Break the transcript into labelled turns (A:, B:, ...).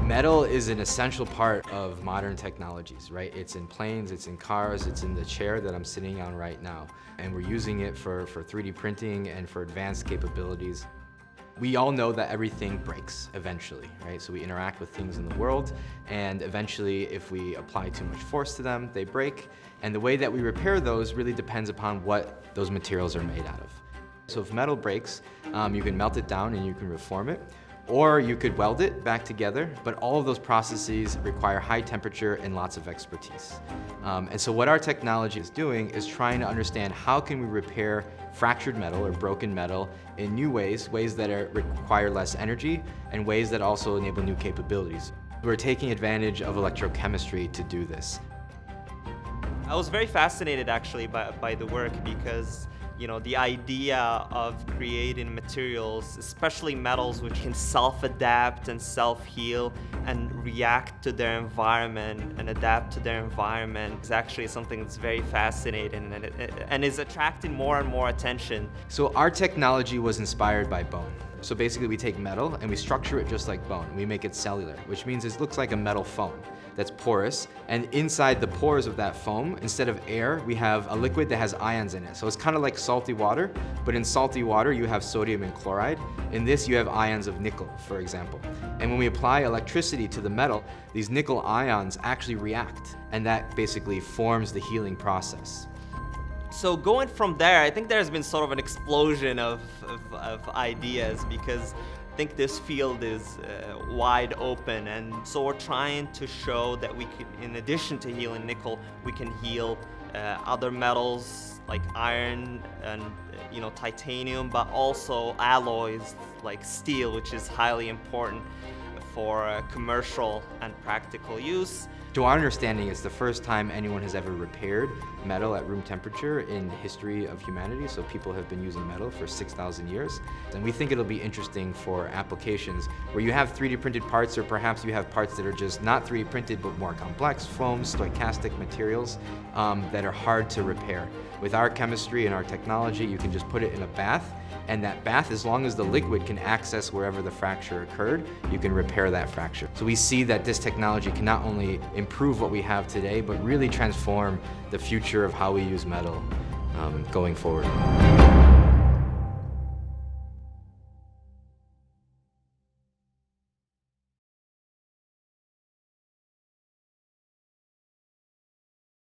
A: Metal is an essential part of modern technologies, right? It's in planes, it's in cars, it's in the chair that I'm sitting on right now. And we're using it for 3D printing and for advanced capabilities. We all know that everything breaks eventually, right? So we interact with things in the world, and eventually if we apply too much force to them, they break. And the way that we repair those really depends upon what those materials are made out of. So if metal breaks, you can melt it down and you can reform it, or you could weld it back together, but all of those processes require high temperature and lots of expertise. And so what our technology is doing is trying to understand how can we repair fractured metal or broken metal in new ways, ways that require less energy, and ways that also enable new capabilities. We're taking advantage of electrochemistry to do this.
B: I was very fascinated actually by the work because the idea of creating materials, especially metals, which can self-adapt and self-heal and react to their environment and adapt to their environment is actually something that's very fascinating and is attracting more and more attention.
A: So our technology was inspired by bone. So basically we take metal and we structure it just like bone. We make it cellular, which means it looks like a metal foam that's porous, and inside the pores of that foam, instead of air, we have a liquid that has ions in it. So it's kind of like salty water, but in salty water you have sodium and chloride. In this you have ions of nickel, for example. And when we apply electricity to the metal, these nickel ions actually react, and that basically forms the healing process.
B: So going from there, I think there's been sort of an explosion of ideas because I think this field is wide open, and so we're trying to show that we can, in addition to healing nickel, we can heal other metals like iron and titanium, but also alloys like steel, which is highly important for commercial and practical use.
A: To our understanding, it's the first time anyone has ever repaired metal at room temperature in the history of humanity. So people have been using metal for 6,000 years. And we think it'll be interesting for applications where you have 3D printed parts, or perhaps you have parts that are just not 3D printed but more complex, foams, stochastic materials that are hard to repair. With our chemistry and our technology, you can just put it in a bath, and that bath, as long as the liquid can access wherever the fracture occurred, you can repair that fracture. So we see that this technology can not only improve what we have today, but really transform the future of how we use metal going forward.